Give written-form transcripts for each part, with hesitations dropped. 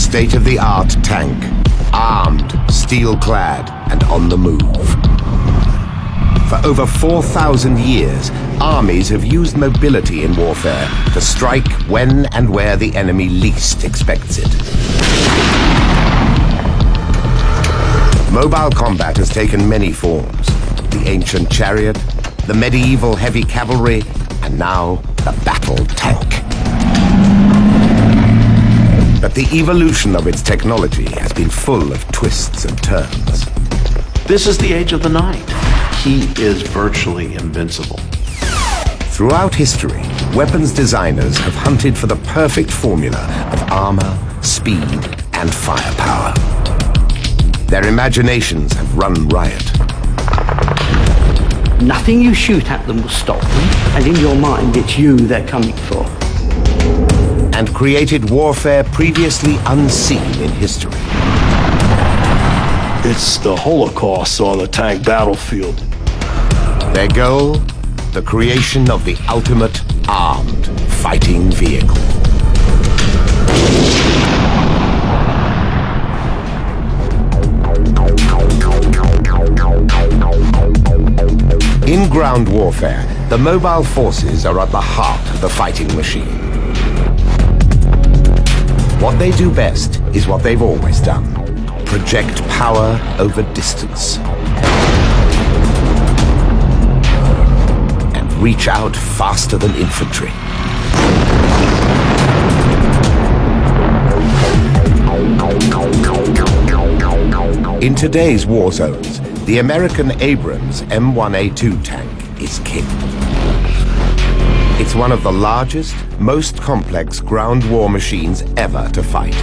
state-of-the-art tank, armed, steel-clad, and on the move. For over 4,000 years, armies have used mobility in warfare to strike when and where the enemy least expects it. Mobile combat has taken many forms. The ancient chariot, the medieval heavy cavalry, and now the battle tank. But the evolution of its technology has been full of twists and turns. This is the age of the knight. He is virtually invincible. Throughout history, weapons designers have hunted for the perfect formula of armor, speed, and firepower. Their imaginations have run riot. Nothing you shoot at them will stop them, and in your mind it's you they're coming for. And created warfare previously unseen in history. It's the Holocaust on the tank battlefield. Their goal? The creation of the ultimate armed fighting vehicle. In ground warfare, the mobile forces are at the heart of the fighting machine. What they do best is what they've always done: project power over distance. And reach out faster than infantry. In today's war zones, the American Abrams M1A2 tank is king. It's one of the largest, most complex ground war machines ever to fight.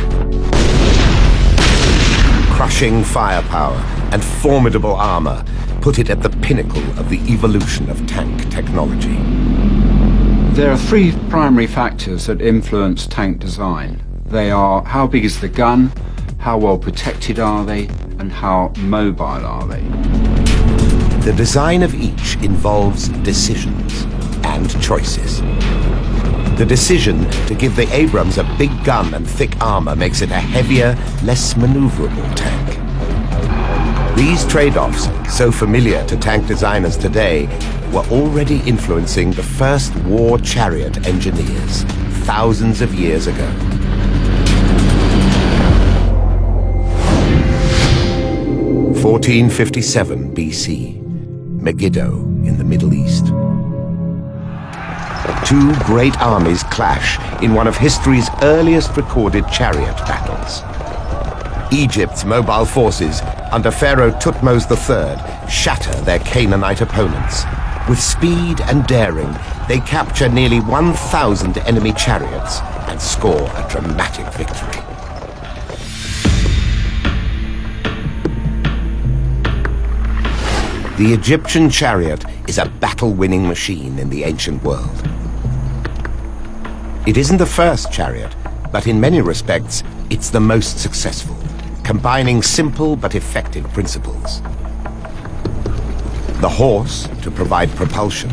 Crushing firepower and formidable armor put it at the pinnacle of the evolution of tank technology. There are three primary factors that influence tank design. They are: how big is the gun, how well protected are they, and how mobile are they? The design of each involves decisions and choices. The decision to give the Abrams a big gun and thick armor makes it a heavier, less maneuverable tank. These trade-offs, so familiar to tank designers today, were already influencing the first war chariot engineers thousands of years ago. (1457 BC), Megiddo in the Middle East. Two great armies clash in one of history's earliest recorded chariot battles. Egypt's mobile forces under Pharaoh Thutmose III shatter their Canaanite opponents. With speed and daring, they capture nearly 1,000 enemy chariots and score a dramatic victory. The Egyptian chariot is a battle-winning machine in the ancient world. It isn't the first chariot, but in many respects, it's the most successful, combining simple but effective principles. The horse to provide propulsion.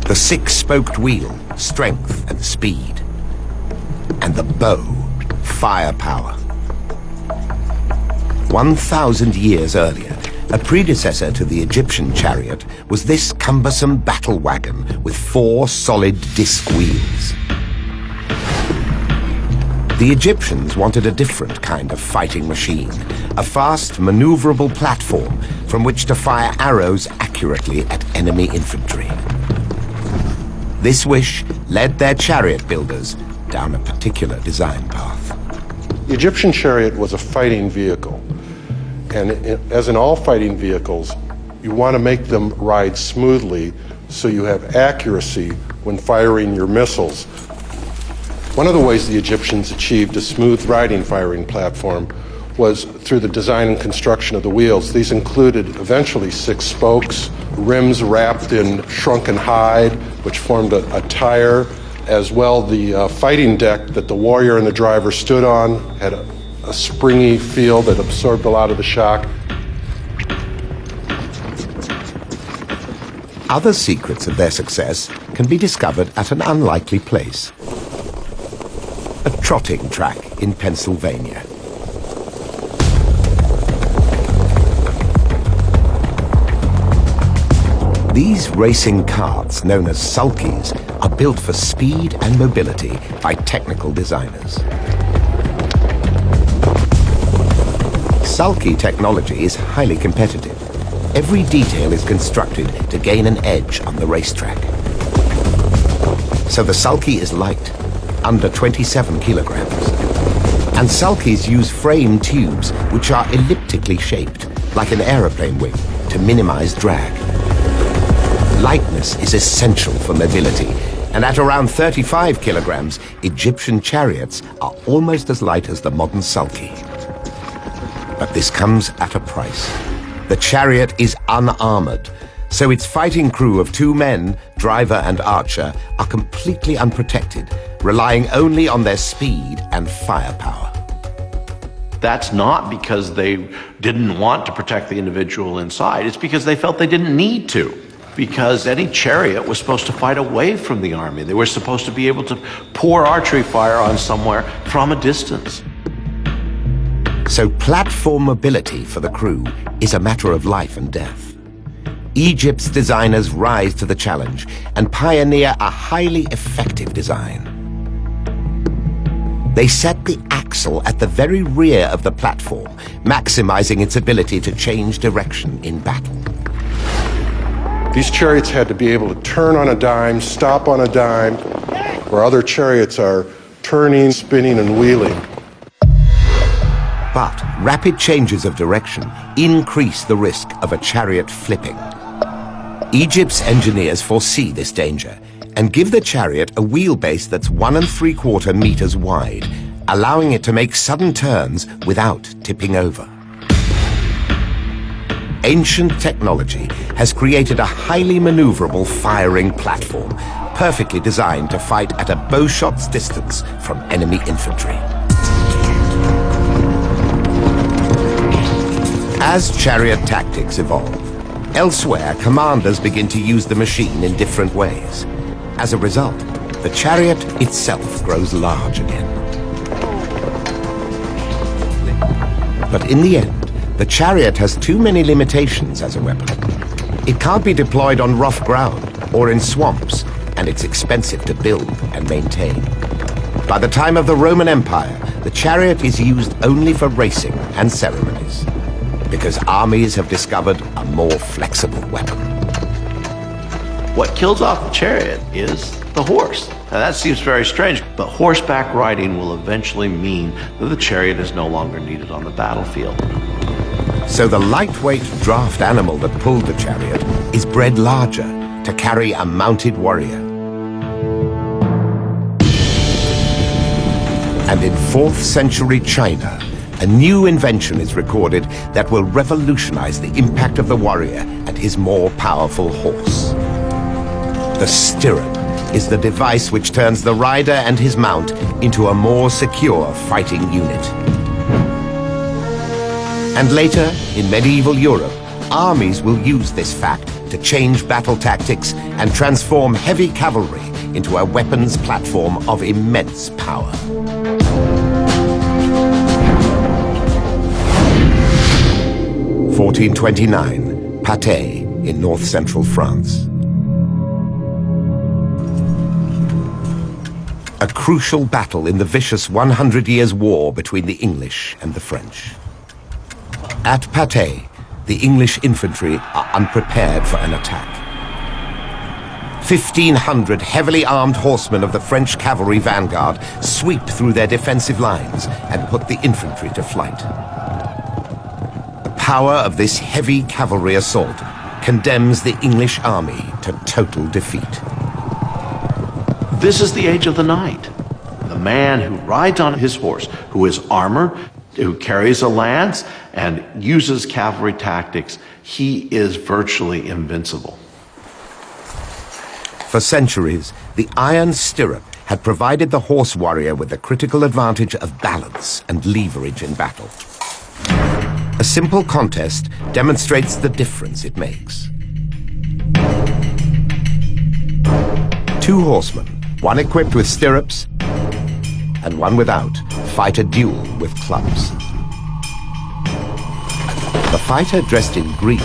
The six-spoked wheel, strength and speed. And the bow, firepower. 1,000 years earlier, a predecessor to the Egyptian chariot was this cumbersome battle wagon with 4 solid disc wheels. The Egyptians wanted a different kind of fighting machine, a fast, maneuverable platform from which to fire arrows accurately at enemy infantry. This wish led their chariot builders down a particular design path. The Egyptian chariot was a fighting vehicle. And as in all fighting vehicles, you want to make them ride smoothly so you have accuracy when firing your missiles. One of the ways the Egyptians achieved a smooth riding firing platform was through the design and construction of the wheels. These included eventually 6 spokes, rims wrapped in shrunken hide, which formed a tire, as well the fighting deck that the warrior and the driver stood on had a springy feel that absorbed a lot of the shock. Other secrets of their success can be discovered at an unlikely place. a trotting track in Pennsylvania. These racing carts, known as sulkies, are built for speed and mobility by technical designers. Sulky technology is highly competitive. Every detail is constructed to gain an edge on the racetrack. So the sulky is light, under 27 kilograms. And sulkies use frame tubes which are elliptically shaped, like an aeroplane wing, to minimize drag. Lightness is essential for mobility, and at around 35 kilograms, Egyptian chariots are almost as light as the modern sulky. But this comes at a price. The chariot is unarmored, so its fighting crew of 2 men, driver and archer, are completely unprotected, relying only on their speed and firepower. That's not because they didn't want to protect the individual inside. It's because they felt they didn't need to. Because any chariot was supposed to fight away from the army. They were supposed to be able to pour archery fire on somewhere from a distance. So platform mobility for the crew is a matter of life and death. Egypt's designers rise to the challenge and pioneer a highly effective design. They set the axle at the very rear of the platform, maximizing its ability to change direction in battle. These chariots had to be able to turn on a dime, stop on a dime, where other chariots are turning, spinning, and wheeling. But rapid changes of direction increase the risk of a chariot flipping. Egypt's engineers foresee this danger and give the chariot a wheelbase that's 1 3/4 meters wide, allowing it to make sudden turns without tipping over. Ancient technology has created a highly maneuverable firing platform, perfectly designed to fight at a bowshot's distance from enemy infantry. As chariot tactics evolve, elsewhere commanders begin to use the machine in different ways. As a result, the chariot itself grows large again. But in the end, the chariot has too many limitations as a weapon. It can't be deployed on rough ground or in swamps, and it's expensive to build and maintain. By the time of the Roman Empire, the chariot is used only for racing and ceremonies, because armies have discovered a more flexible weapon. What kills off the chariot is the horse. Now that seems very strange, but horseback riding will eventually mean that the chariot is no longer needed on the battlefield. So the lightweight draft animal that pulled the chariot is bred larger to carry a mounted warrior. And in 4th century China, a new invention is recorded that will revolutionize the impact of the warrior and his more powerful horse. The stirrup is the device which turns the rider and his mount into a more secure fighting unit. And later, in medieval Europe, armies will use this fact to change battle tactics and transform heavy cavalry into a weapons platform of immense power. (1429), Patay in north-central France. A crucial battle in the vicious 100 Years' War between the English and the French. At Patay, the English infantry are unprepared for an attack. 1,500 heavily armed horsemen of the French cavalry vanguard sweep through their defensive lines and put the infantry to flight. The power of this heavy cavalry assault condemns the English army to total defeat. This is the age of the knight. The man who rides on his horse, who is armored, who carries a lance, and uses cavalry tactics. He is virtually invincible. For centuries, the iron stirrup had provided the horse warrior with the critical advantage of balance and leverage in battle. A simple contest demonstrates the difference it makes. 2 horsemen, one equipped with stirrups and one without fight a duel with clubs. The fighter dressed in green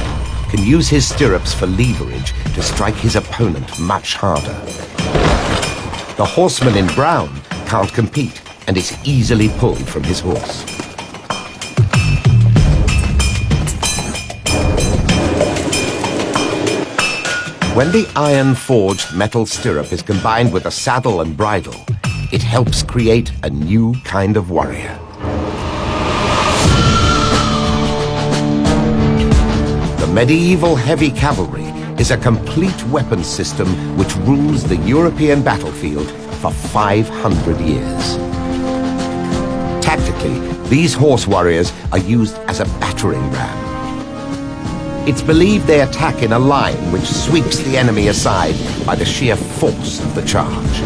can use his stirrups for leverage to strike his opponent much harder. The horseman in brown can't compete and is easily pulled from his horse. When the iron-forged metal stirrup is combined with a saddle and bridle, it helps create a new kind of warrior. The medieval heavy cavalry is a complete weapons system which rules the European battlefield for 500 years. Tactically, these horse warriors are used as a battering ram. It's believed they attack in a line which sweeps the enemy aside by the sheer force of the charge.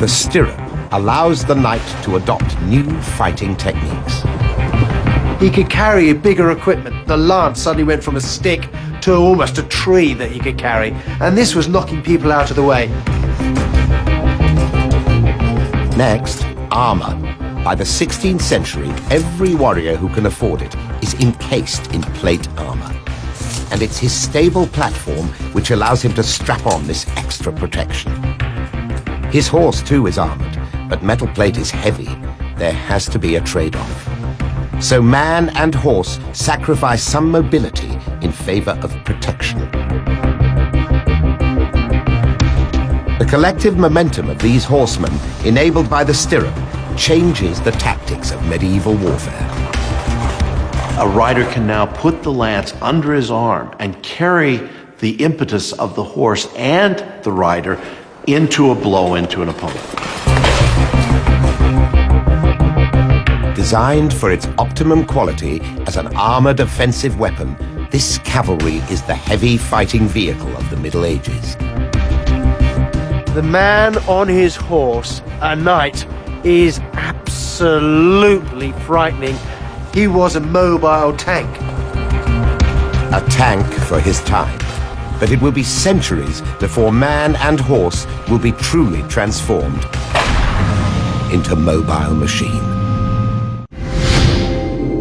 The stirrup allows the knight to adopt new fighting techniques. He could carry bigger equipment. The lance suddenly went from a stick to almost a tree that he could carry, and this was knocking people out of the way. Next, armor. By the 16th century, every warrior who can afford it is encased in plate armor. And it's his stable platform which allows him to strap on this extra protection. His horse too is armored, but metal plate is heavy. There has to be a trade-off. So man and horse sacrifice some mobility in favor of protection. The collective momentum of these horsemen, enabled by the stirrup, changes the tactics of medieval warfare. A rider can now put the lance under his arm and carry the impetus of the horse and the rider into a blow into an opponent. Designed for its optimum quality as an armored offensive weapon, this cavalry is the heavy fighting vehicle of the Middle Ages. The man on his horse, a knight, is absolutely frightening. He was a mobile tank. A tank for his time. But it will be centuries before man and horse will be truly transformed into mobile machine.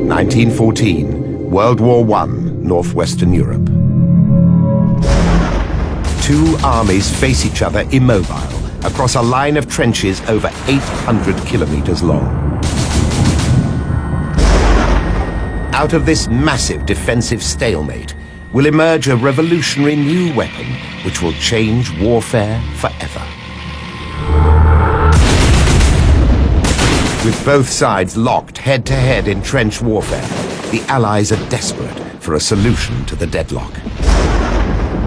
1914, World War I, Northwestern Europe. Two armies face each other immobile across a line of trenches over 800 kilometers long. Out of this massive defensive stalemate will emerge a revolutionary new weapon which will change warfare forever. With both sides locked head-to-head in trench warfare, the Allies are desperate for a solution to the deadlock.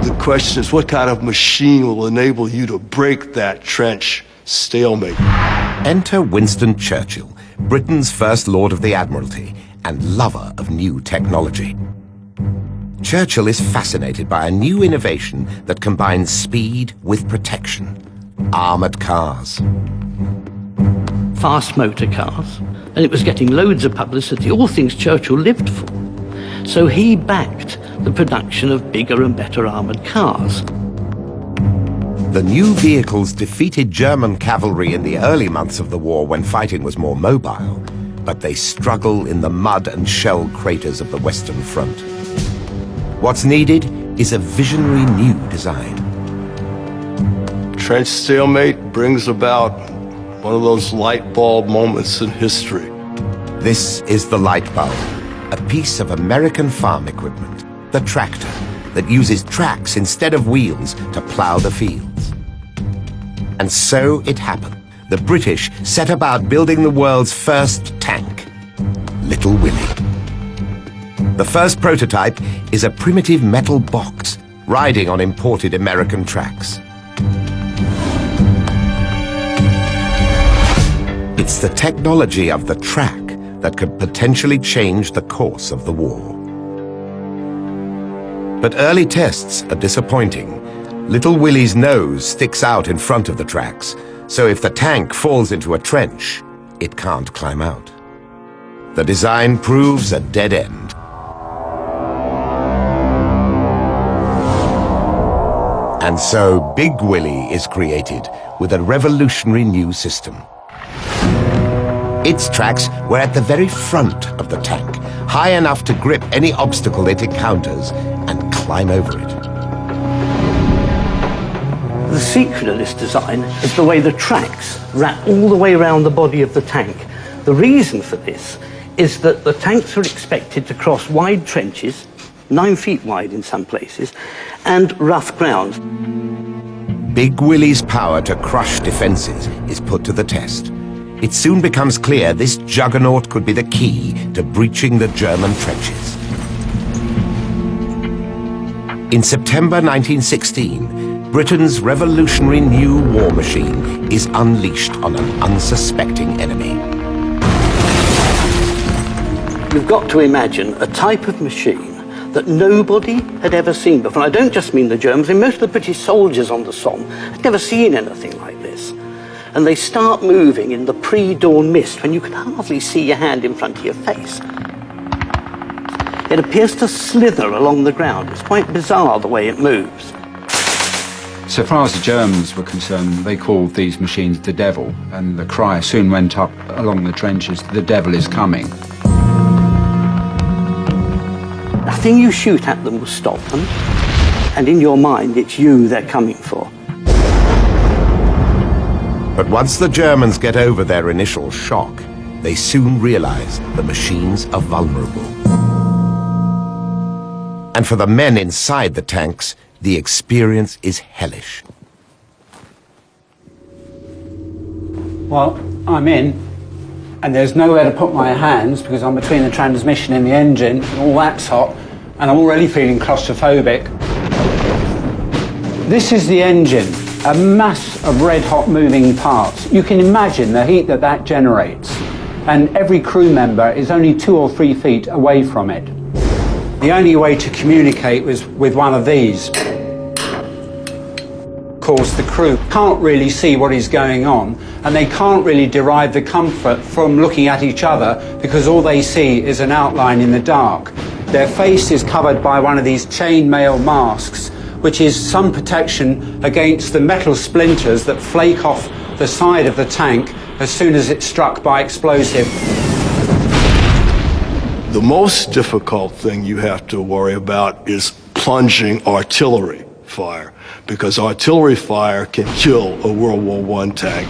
The question is, what kind of machine will enable you to break that trench stalemate? Enter Winston Churchill, Britain's first Lord of the Admiralty and lover of new technology. Churchill is fascinated by a new innovation that combines speed with protection: armored cars. Fast motor cars, and it was getting loads of publicity, all things Churchill lived for. So he backed the production of bigger and better armored cars. The new vehicles defeated German cavalry in the early months of the war when fighting was more mobile, but they struggle in the mud and shell craters of the Western Front. What's needed is a visionary new design. Trench stalemate brings about one of those light bulb moments in history. This is the light bulb, a piece of American farm equipment, the tractor, that uses tracks instead of wheels to plow the fields. And so it happened. The British set about building the world's first tank, Little Willie. The first prototype is a primitive metal box riding on imported American tracks. It's the technology of the track that could potentially change the course of the war. But early tests are disappointing. Little Willie's nose sticks out in front of the tracks, so if the tank falls into a trench, it can't climb out. The design proves a dead end. And so Big Willie is created with a revolutionary new system. Its tracks were at the very front of the tank, high enough to grip any obstacle it encounters and climb over it. The secret of this design is the way the tracks wrap all the way around the body of the tank. The reason for this is that the tanks are expected to cross wide trenches, 9 feet wide in some places, and rough ground. Big Willie's power to crush defenses is put to the test. It soon becomes clear this juggernaut could be the key to breaching the German trenches. In September 1916, Britain's revolutionary new war machine is unleashed on an unsuspecting enemy. You've got to imagine a type of machine that nobody had ever seen before. And I don't just mean the Germans, I mean most of the British soldiers on the Somme had never seen anything like this. And they start moving in the pre-dawn mist when you can hardly see your hand in front of your face. It appears to slither along the ground. It's quite bizarre the way it moves. So far as the Germans were concerned, they called these machines the devil, and the cry soon went up along the trenches, "The devil is coming." Nothing you shoot at them will stop them, and in your mind it's you they're coming for. But once the Germans get over their initial shock, they soon realize the machines are vulnerable. And for the men inside the tanks, the experience is hellish. Well, I'm in, and there's nowhere to put my hands because I'm between the transmission and the engine, and all that's hot, and I'm already feeling claustrophobic. This is the engine, a mass of red-hot moving parts. You can imagine the heat that that generates, and every crew member is only 2 or 3 feet away from it. The only way to communicate was with one of these. Of course, the crew can't really see what is going on, and they can't really derive the comfort from looking at each other because all they see is an outline in the dark. Their face is covered by one of these chainmail masks, which is some protection against the metal splinters that flake off the side of the tank as soon as it's struck by explosive. The most difficult thing you have to worry about is plunging artillery fire, because artillery fire can kill a World War I tank.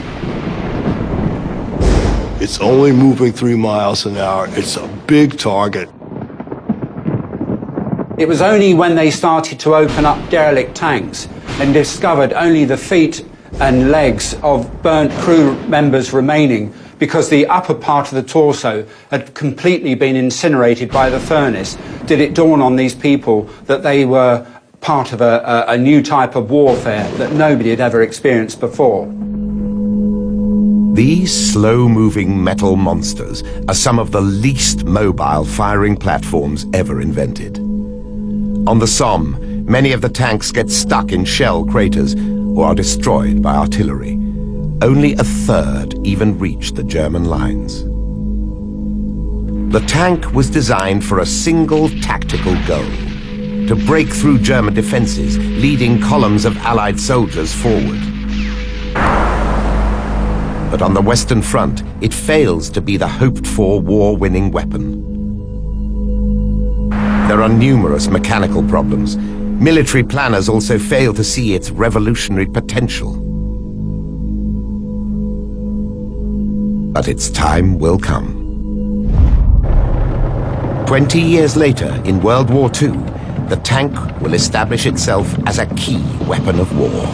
It's only moving 3 miles an hour. It's a big target. It was only when they started to open up derelict tanks and discovered only the feet and legs of burnt crew members remaining because the upper part of the torso had completely been incinerated by the furnace, did it dawn on these people that they were part of a new type of warfare that nobody had ever experienced before. These slow-moving metal monsters are some of the least mobile firing platforms ever invented. On the Somme, many of the tanks get stuck in shell craters or are destroyed by artillery. Only a third even reach the German lines. The tank was designed for a single tactical goal: to break through German defenses, leading columns of Allied soldiers forward. But on the Western Front, it fails to be the hoped-for war-winning weapon. There are numerous mechanical problems. Military planners also fail to see its revolutionary potential. But its time will come. 20 years later, in World War II, the tank will establish itself as a key weapon of war.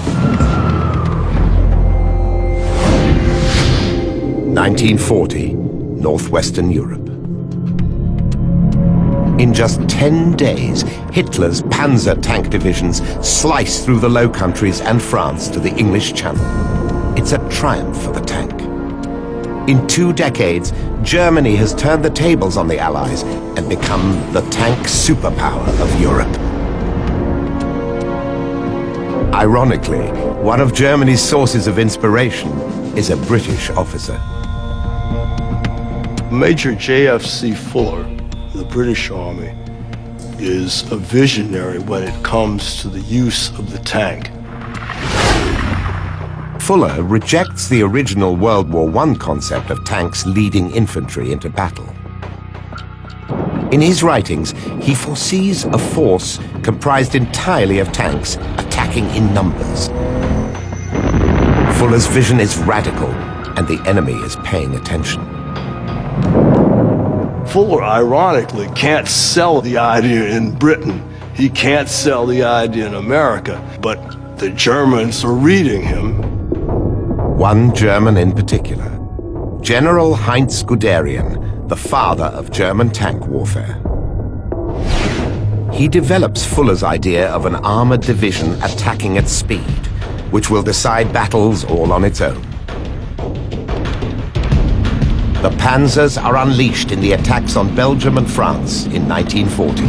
1940, Northwestern Europe. In just 10 days, Hitler's panzer tank divisions slice through the Low Countries and France to the English Channel. It's a triumph for the tank. In 2 decades, Germany has turned the tables on the Allies and become the tank superpower of Europe. Ironically, one of Germany's sources of inspiration is a British officer. Major J.F.C. Fuller, the British Army, is a visionary when it comes to the use of the tank. Fuller rejects the original World War I concept of tanks leading infantry into battle. In his writings, he foresees a force comprised entirely of tanks attacking in numbers. Fuller's vision is radical, and the enemy is paying attention. Fuller, ironically, can't sell the idea in Britain. He can't sell the idea in America, but the Germans are reading him. One German in particular, General Heinz Guderian, the father of German tank warfare. He develops Fuller's idea of an armored division attacking at speed, which will decide battles all on its own. The panzers are unleashed in the attacks on Belgium and France in 1940.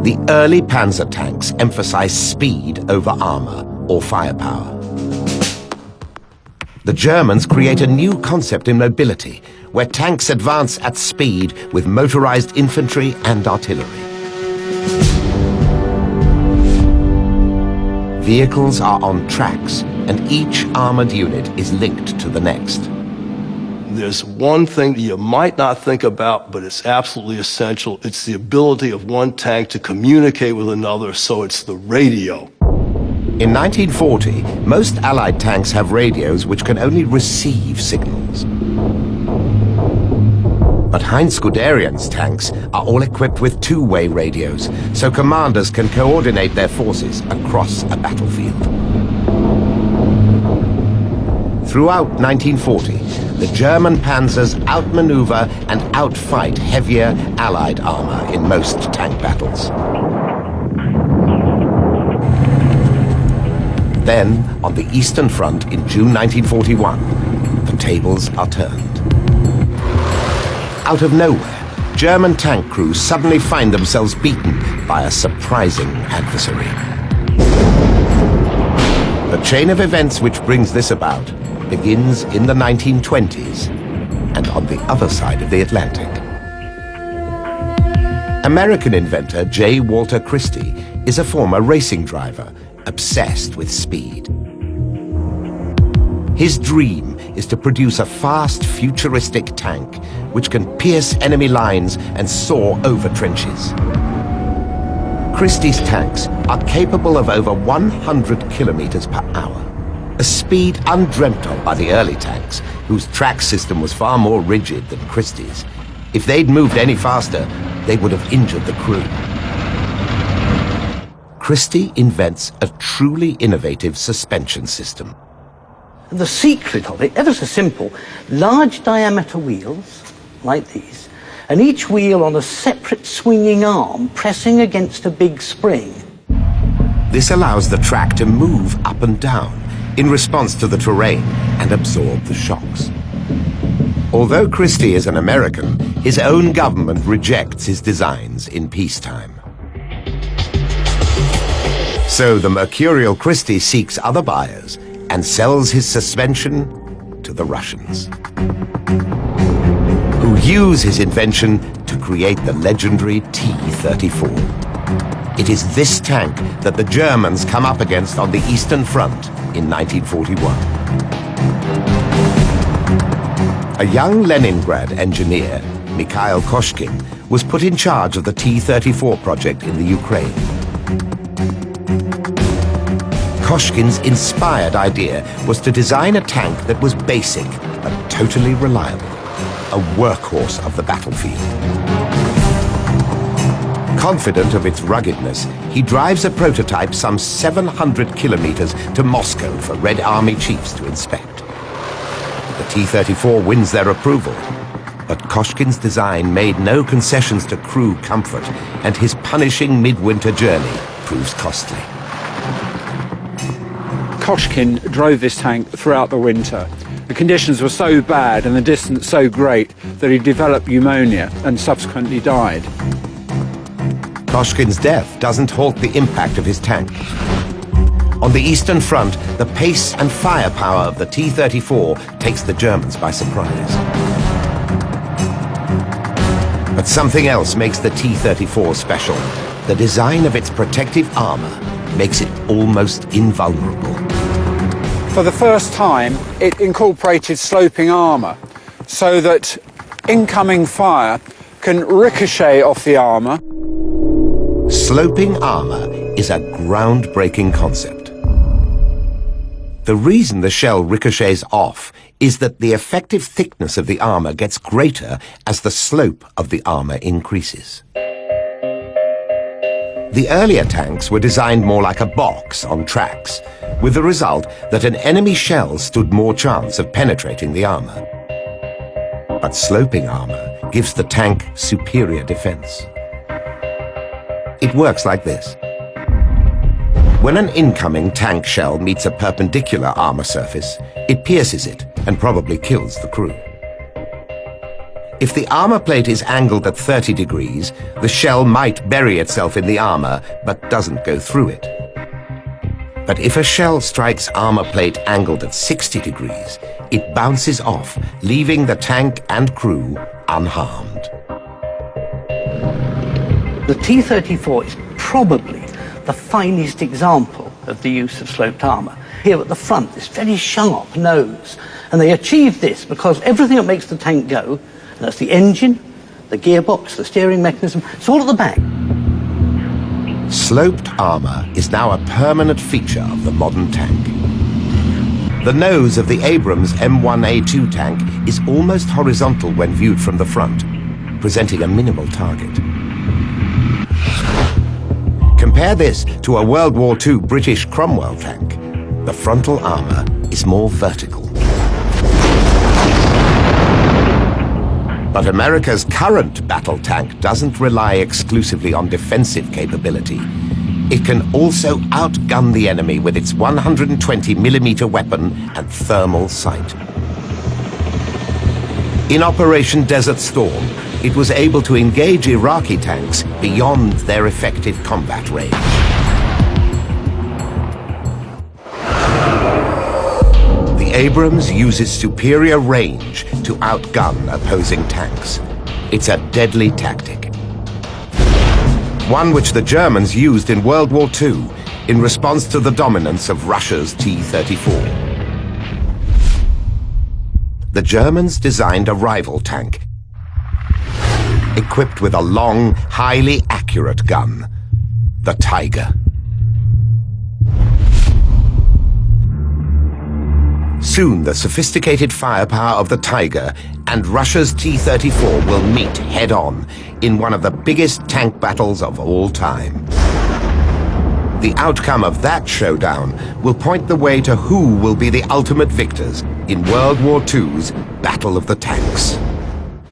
The early panzer tanks emphasize speed over armor or firepower. The Germans create a new concept in mobility, where tanks advance at speed with motorized infantry and artillery. Vehicles are on tracks, and each armored unit is linked to the next. There's one thing you might not think about, but it's absolutely essential. It's the ability of one tank to communicate with another, so it's the radio. In 1940, most Allied tanks have radios which can only receive signals. But Heinz Guderian's tanks are all equipped with two-way radios, so commanders can coordinate their forces across a battlefield. Throughout 1940, the German panzers outmaneuver and outfight heavier Allied armor in most tank battles. Then, on the Eastern Front in June 1941, the tables are turned. Out of nowhere, German tank crews suddenly find themselves beaten by a surprising adversary. The chain of events which brings this about begins in the 1920s and on the other side of the Atlantic. American inventor J. Walter Christie is a former racing driver obsessed with speed. His dream is to produce a fast, futuristic tank which can pierce enemy lines and soar over trenches. Christie's tanks are capable of over 100 kilometers per hour, a speed undreamt of by the early tanks, whose track system was far more rigid than Christie's. If they'd moved any faster, they would have injured the crew. Christie invents a truly innovative suspension system. The secret of it, ever so simple, large diameter wheels, like these, and each wheel on a separate swinging arm pressing against a big spring. This allows the track to move up and down in response to the terrain and absorb the shocks. Although Christie is an American, his own government rejects his designs in peacetime. So the mercurial Christie seeks other buyers and sells his suspension to the Russians, who use his invention to create the legendary T-34. It is this tank that the Germans come up against on the Eastern Front in 1941. A young Leningrad engineer, Mikhail Koshkin, was put in charge of the T-34 project in the Ukraine. Koshkin's inspired idea was to design a tank that was basic but totally reliable, a workhorse of the battlefield. Confident of its ruggedness, he drives a prototype some 700 kilometers to Moscow for Red Army chiefs to inspect. The T-34 wins their approval, but Koshkin's design made no concessions to crew comfort, and his punishing midwinter journey proves costly. Koshkin drove this tank throughout the winter. The conditions were so bad and the distance so great that he developed pneumonia and subsequently died. Koshkin's death doesn't halt the impact of his tank. On the Eastern Front, the pace and firepower of the T-34 takes the Germans by surprise. But something else makes the T-34 special. The design of its protective armor makes it almost invulnerable. For the first time, it incorporated sloping armor so that incoming fire can ricochet off the armor. Sloping armor is a groundbreaking concept. The reason the shell ricochets off is that the effective thickness of the armor gets greater as the slope of the armor increases. The earlier tanks were designed more like a box on tracks, with the result that an enemy shell stood more chance of penetrating the armor. But sloping armor gives the tank superior defense. It works like this. When an incoming tank shell meets a perpendicular armor surface, it pierces it and probably kills the crew. If the armor plate is angled at 30 degrees, the shell might bury itself in the armor, but doesn't go through it. But if a shell strikes armor plate angled at 60 degrees, it bounces off, leaving the tank and crew unharmed. The T-34 is probably the finest example of the use of sloped armor. Here at the front, this very sharp nose. And they achieved this because everything that makes the tank go, and that's the engine, the gearbox, the steering mechanism, it's all at the back. Sloped armor is now a permanent feature of the modern tank. The nose of the Abrams M1A2 tank is almost horizontal when viewed from the front, presenting a minimal target. Compare this to a World War II British Cromwell tank. The frontal armor is more vertical. But America's current battle tank doesn't rely exclusively on defensive capability. It can also outgun the enemy with its 120mm weapon and thermal sight. In Operation Desert Storm, it was able to engage Iraqi tanks beyond their effective combat range. The Abrams uses superior range to outgun opposing tanks. It's a deadly tactic. One which the Germans used in World War II in response to the dominance of Russia's T-34. The Germans designed a rival tank, equipped with a long, highly accurate gun, the Tiger. Soon, the sophisticated firepower of the Tiger and Russia's T-34 will meet head-on in one of the biggest tank battles of all time. The outcome of that showdown will point the way to who will be the ultimate victors in World War II's Battle of the Tanks.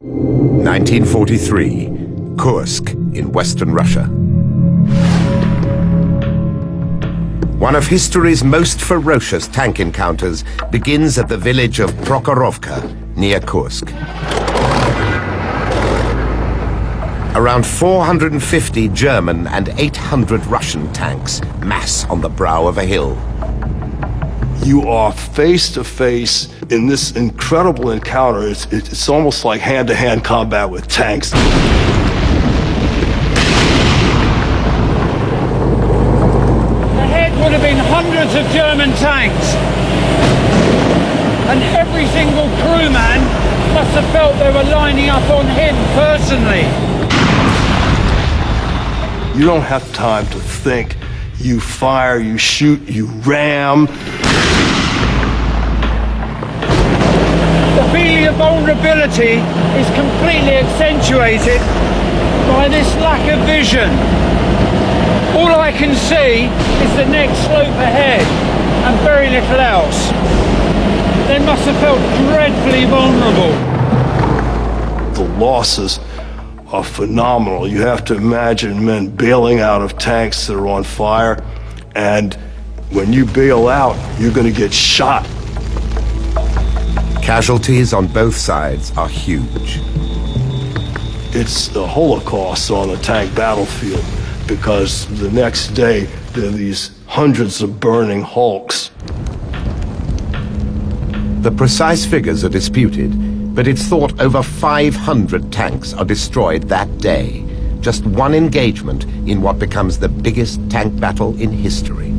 1943, Kursk in Western Russia. One of history's most ferocious tank encounters begins at the village of Prokhorovka, near Kursk. Around 450 German and 800 Russian tanks mass on the brow of a hill. You are face to face in this incredible encounter. It's almost like hand-to-hand combat with tanks. Ahead would have been hundreds of German tanks, and every single crewman must have felt they were lining up on him personally. You don't have time to think. You fire, you shoot, you ram. The feeling of vulnerability is completely accentuated by this lack of vision. All I can see is the next slope ahead and very little else. They must have felt dreadfully vulnerable. The losses are phenomenal. You have to imagine men bailing out of tanks that are on fire, and when you bail out, you're going to get shot. Casualties on both sides are huge. It's the Holocaust on the tank battlefield, because the next day there are these hundreds of burning hulks. The precise figures are disputed, but it's thought over 500 tanks are destroyed that day. Just one engagement in what becomes the biggest tank battle in history.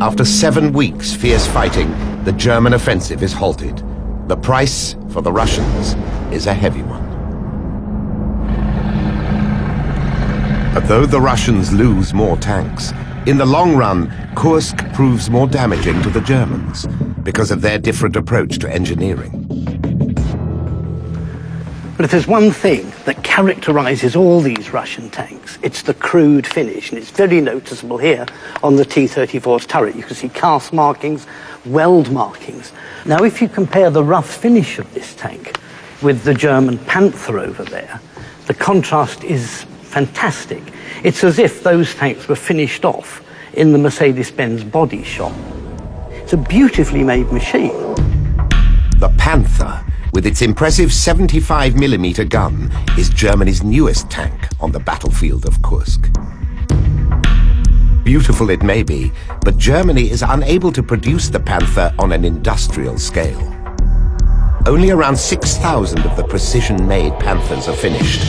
After 7 weeks' fierce fighting, the German offensive is halted. The price for the Russians is a heavy one. But though the Russians lose more tanks, in the long run, Kursk proves more damaging to the Germans because of their different approach to engineering. But if there's one thing that characterizes all these Russian tanks, it's the crude finish, and it's very noticeable here on the T-34's turret. You can see cast markings, weld markings. Now, if you compare the rough finish of this tank with the German Panther over there, the contrast is fantastic. It's as if those tanks were finished off in the Mercedes-Benz body shop. It's a beautifully made machine. The Panther, with its impressive 75mm gun, is Germany's newest tank on the battlefield of Kursk. Beautiful it may be, but Germany is unable to produce the Panther on an industrial scale. Only around 6,000 of the precision-made Panthers are finished.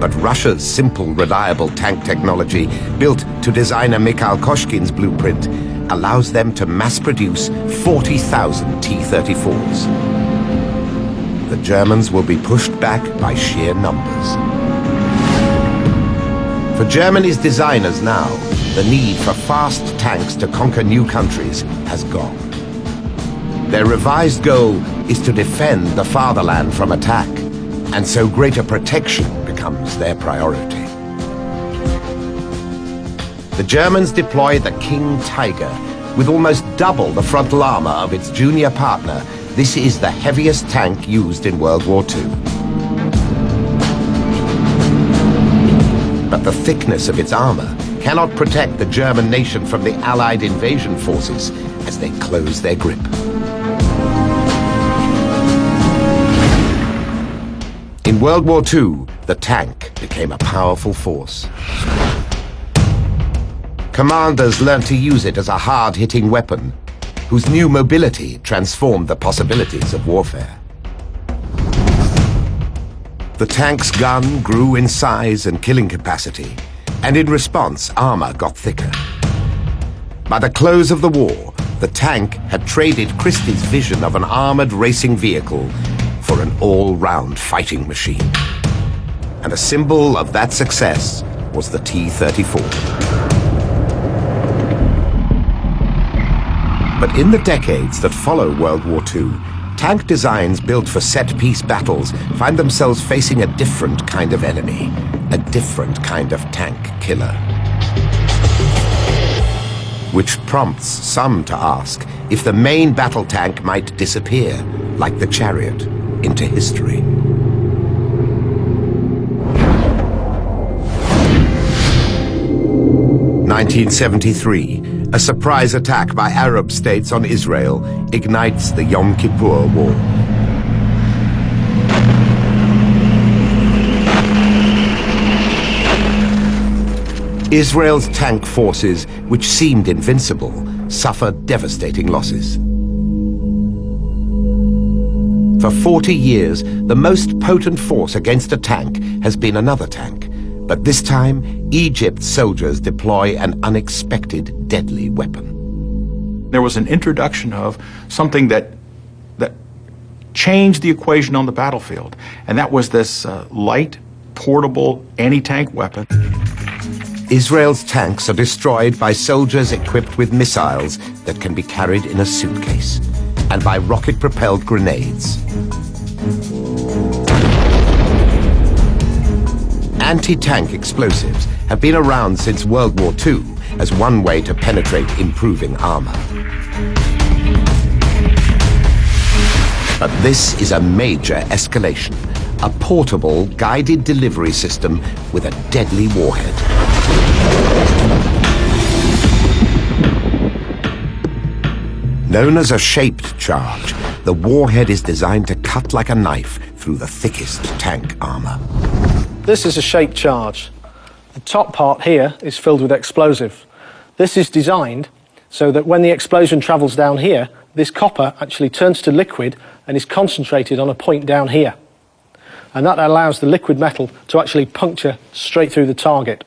But Russia's simple, reliable tank technology, built to designer Mikhail Koshkin's blueprint, allows them to mass-produce 40,000 T-34s. The Germans will be pushed back by sheer numbers. For Germany's designers now, the need for fast tanks to conquer new countries has gone. Their revised goal is to defend the fatherland from attack, and so greater protection becomes their priority. The Germans deploy the King Tiger. With almost double the frontal armor of its junior partner, this is the heaviest tank used in World War II. But the thickness of its armor cannot protect the German nation from the Allied invasion forces as they close their grip. In World War II, the tank became a powerful force. Commanders learned to use it as a hard-hitting weapon, whose new mobility transformed the possibilities of warfare. The tank's gun grew in size and killing capacity, and in response, armor got thicker. By the close of the war, the tank had traded Christie's vision of an armored racing vehicle for an all-round fighting machine. And a symbol of that success was the T-34. But in the decades that follow World War II, tank designs built for set-piece battles find themselves facing a different kind of enemy, a different kind of tank killer. Which prompts some to ask if the main battle tank might disappear, like the Chariot, into history. (1973). A surprise attack by Arab states on Israel ignites the Yom Kippur War. Israel's tank forces, which seemed invincible, suffered devastating losses. For 40 years, the most potent force against a tank has been another tank. But this time, Egypt's soldiers deploy an unexpected, deadly weapon. There was an introduction of something that changed the equation on the battlefield, and that was this light, portable, anti-tank weapon. Israel's tanks are destroyed by soldiers equipped with missiles that can be carried in a suitcase, and by rocket-propelled grenades. Anti-tank explosives have been around since World War II as one way to penetrate improving armor. But this is a major escalation, a portable, guided delivery system with a deadly warhead. Known as a shaped charge, the warhead is designed to cut like a knife through the thickest tank armor. This is a shaped charge. The top part here is filled with explosive. This is designed so that when the explosion travels down here, this copper actually turns to liquid and is concentrated on a point down here. And that allows the liquid metal to actually puncture straight through the target.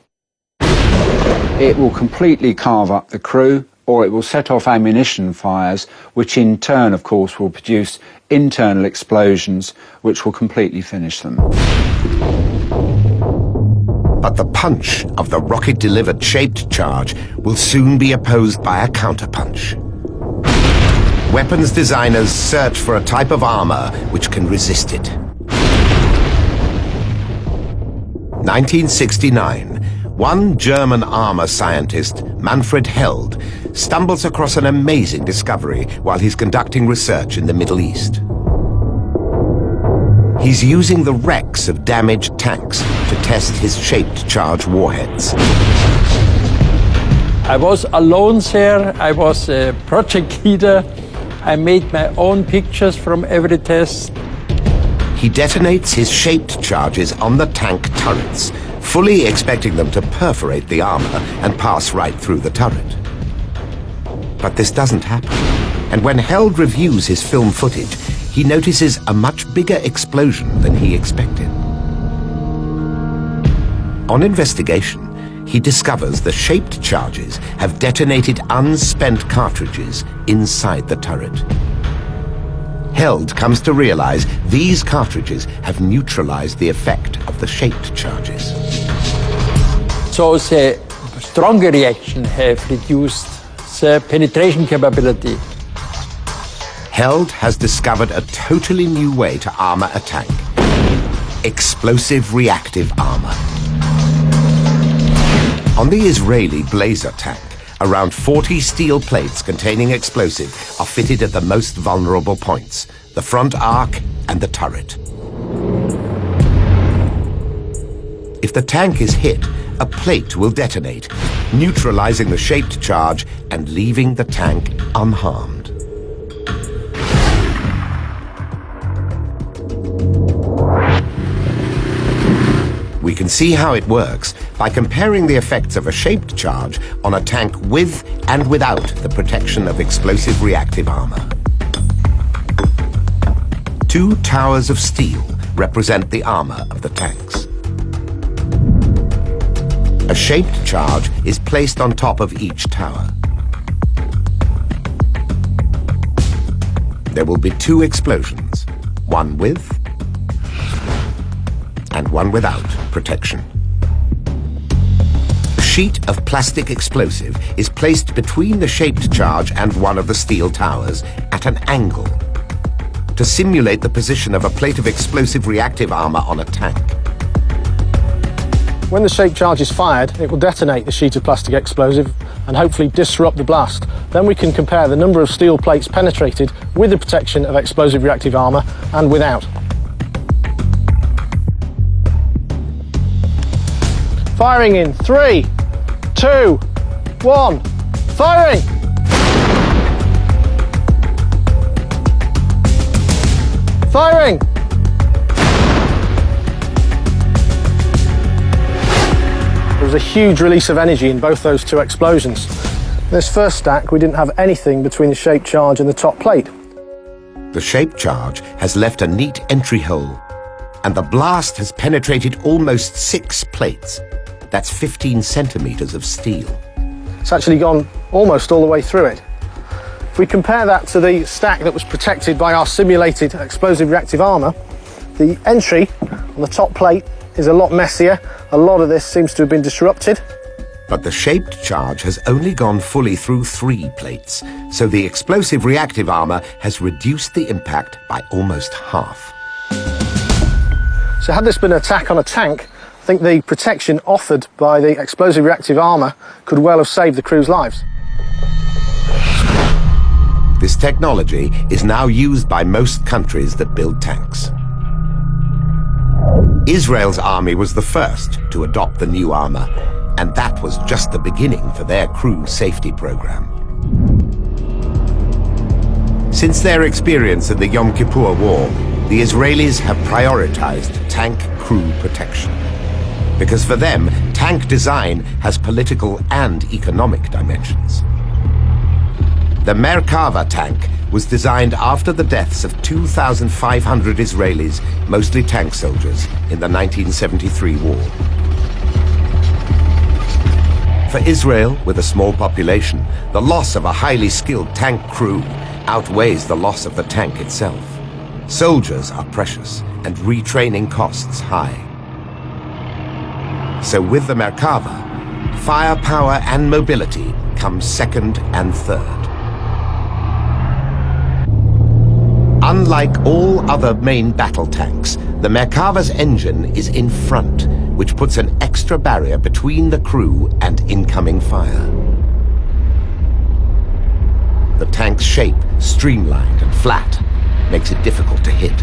It will completely carve up the crew, or it will set off ammunition fires, which in turn, of course, will produce internal explosions, which will completely finish them. But the punch of the rocket-delivered shaped charge will soon be opposed by a counterpunch. Weapons designers search for a type of armor which can resist it. 1969, one German armor scientist, Manfred Held, stumbles across an amazing discovery while he's conducting research in the Middle East. He's using the wrecks of damaged tanks to test his shaped charge warheads. I was alone there. I was a project leader. I made my own pictures from every test. He detonates his shaped charges on the tank turrets, fully expecting them to perforate the armor and pass right through the turret. But this doesn't happen, and when Held reviews his film footage, he notices a much bigger explosion than he expected. On investigation, he discovers the shaped charges have detonated unspent cartridges inside the turret. Held comes to realize these cartridges have neutralized the effect of the shaped charges. So the stronger reaction have reduced the penetration capability. Held has discovered a totally new way to armor a tank. Explosive reactive armor. On the Israeli Blazer tank, around 40 steel plates containing explosive are fitted at the most vulnerable points, the front arc and the turret. If the tank is hit, a plate will detonate, neutralizing the shaped charge and leaving the tank unharmed. We can see how it works by comparing the effects of a shaped charge on a tank with and without the protection of explosive reactive armor. Two towers of steel represent the armor of the tanks. A shaped charge is placed on top of each tower. There will be two explosions, one with and one without protection. A sheet of plastic explosive is placed between the shaped charge and one of the steel towers at an angle to simulate the position of a plate of explosive reactive armor on a tank. When the shaped charge is fired, it will detonate the sheet of plastic explosive and hopefully disrupt the blast. Then we can compare the number of steel plates penetrated with the protection of explosive reactive armor and without. Firing in 3, 2, 1, firing! Firing! There was a huge release of energy in both those two explosions. This first stack, we didn't have anything between the shaped charge and the top plate. The shaped charge has left a neat entry hole, and the blast has penetrated almost 6 plates. That's 15 centimeters of steel. It's actually gone almost all the way through it. If we compare that to the stack that was protected by our simulated explosive reactive armor, the entry on the top plate is a lot messier. A lot of this seems to have been disrupted. But the shaped charge has only gone fully through 3 plates, so the explosive reactive armor has reduced the impact by almost half. So had this been an attack on a tank, I think the protection offered by the explosive reactive armor could well have saved the crew's lives. This technology is now used by most countries that build tanks. Israel's army was the first to adopt the new armor, and that was just the beginning for their crew safety program. Since their experience in the Yom Kippur War, the Israelis have prioritized tank crew protection. Because for them, tank design has political and economic dimensions. The Merkava tank was designed after the deaths of 2,500 Israelis, mostly tank soldiers, in the 1973 war. For Israel, with a small population, the loss of a highly skilled tank crew outweighs the loss of the tank itself. Soldiers are precious, and retraining costs high. So with the Merkava, firepower and mobility come second and third. Unlike all other main battle tanks, the Merkava's engine is in front, which puts an extra barrier between the crew and incoming fire. The tank's shape, streamlined and flat, makes it difficult to hit.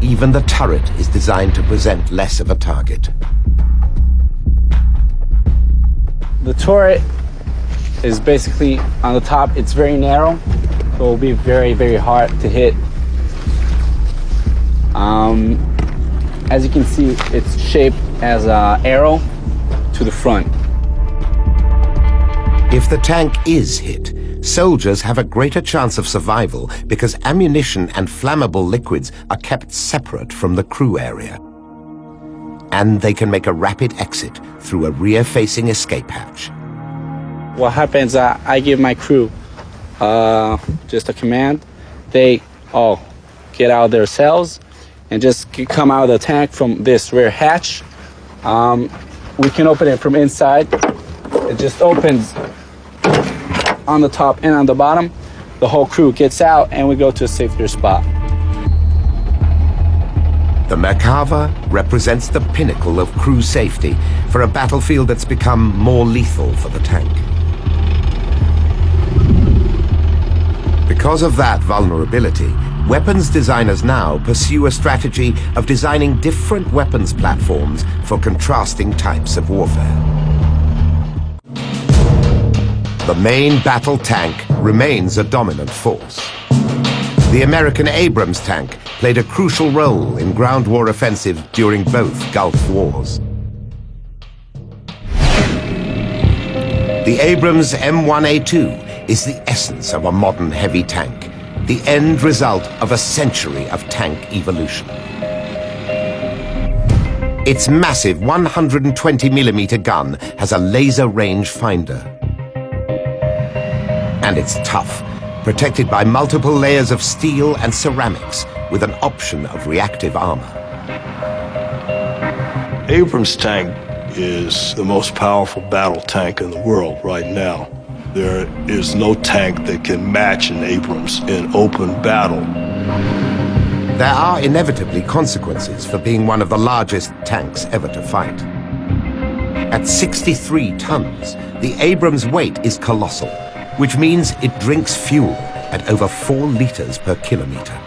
Even the turret is designed to present less of a target. The turret is basically on the top. It's very narrow, so it will be very, very hard to hit. As you can see, it's shaped as an arrow to the front. If the tank is hit, soldiers have a greater chance of survival because ammunition and flammable liquids are kept separate from the crew area. And they can make a rapid exit through a rear-facing escape hatch. What happens, I give my crew just a command. They all get out of their cells and just come out of the tank from this rear hatch. We can open it from inside. It just opens on the top and on the bottom. The whole crew gets out and we go to a safer spot. The Merkava represents the pinnacle of crew safety for a battlefield that's become more lethal for the tank. Because of that vulnerability, weapons designers now pursue a strategy of designing different weapons platforms for contrasting types of warfare. The main battle tank remains a dominant force. The American Abrams tank played a crucial role in ground war offensive during both Gulf Wars. The Abrams M1A2 is the essence of a modern heavy tank, the end result of a century of tank evolution. Its massive 120mm gun has a laser rangefinder. And it's tough, protected by multiple layers of steel and ceramics with an option of reactive armor. Abrams tank is the most powerful battle tank in the world right now. There is no tank that can match an Abrams in open battle. There are inevitably consequences for being one of the largest tanks ever to fight. At 63 tons, the Abrams weight is colossal, which means it drinks fuel at over 4 liters per kilometer.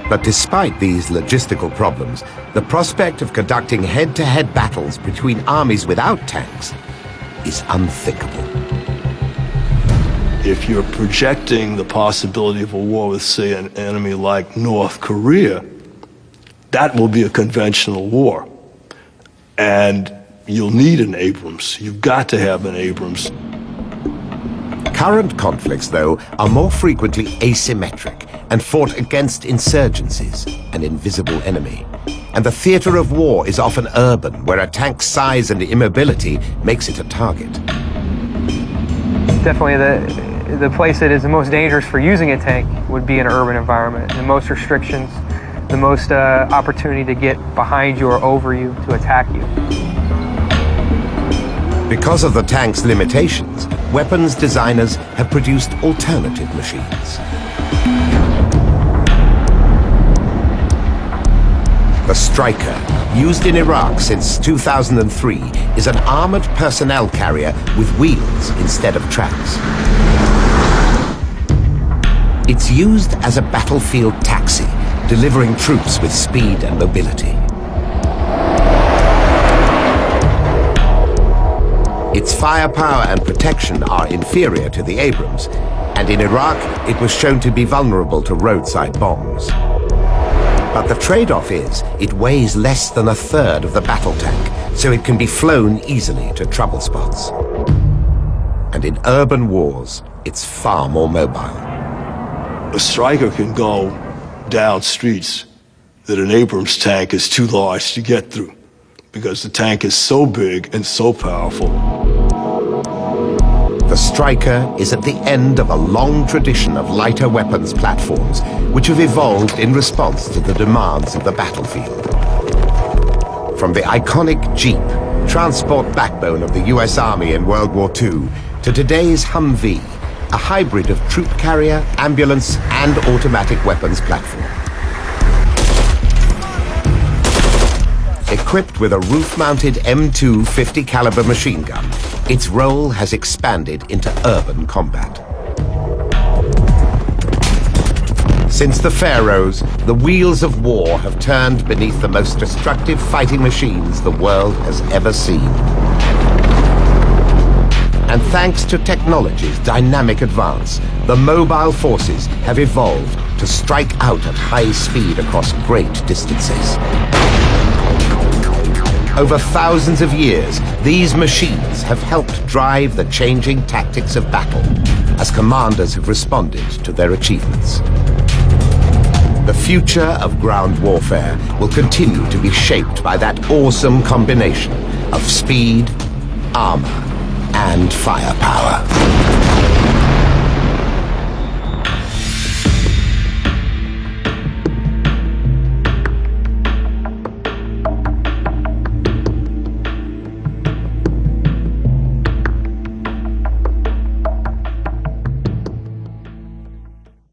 But despite these logistical problems, the prospect of conducting head-to-head battles between armies without tanks is unthinkable. If you're projecting the possibility of a war with, say, an enemy like North Korea, that will be a conventional war. And you'll need an Abrams. You've got to have an Abrams. Current conflicts, though, are more frequently asymmetric and fought against insurgencies, an invisible enemy. And the theater of war is often urban, where a tank's size and immobility makes it a target. Definitely the place that is the most dangerous for using a tank would be an urban environment. The most restrictions, the most opportunity to get behind you or over you to attack you. Because of the tank's limitations, weapons designers have produced alternative machines. The Striker, used in Iraq since 2003, is an armored personnel carrier with wheels instead of tracks. It's used as a battlefield taxi, delivering troops with speed and mobility. Its firepower and protection are inferior to the Abrams, and in Iraq it was shown to be vulnerable to roadside bombs. But the trade-off is it weighs less than a third of the battle tank, so it can be flown easily to trouble spots. And in urban wars, it's far more mobile. A Striker can go down streets that an Abrams tank is too large to get through, because the tank is so big and so powerful. The Striker is at the end of a long tradition of lighter weapons platforms which have evolved in response to the demands of the battlefield. From the iconic Jeep, transport backbone of the US Army in World War II, to today's Humvee, a hybrid of troop carrier, ambulance, and automatic weapons platform. Equipped with a roof-mounted M2 50 caliber machine gun, its role has expanded into urban combat. Since the Pharaohs, the wheels of war have turned beneath the most destructive fighting machines the world has ever seen. And thanks to technology's dynamic advance, the mobile forces have evolved to strike out at high speed across great distances. Over thousands of years, these machines have helped drive the changing tactics of battle as commanders have responded to their achievements. The future of ground warfare will continue to be shaped by that awesome combination of speed, armor, and firepower.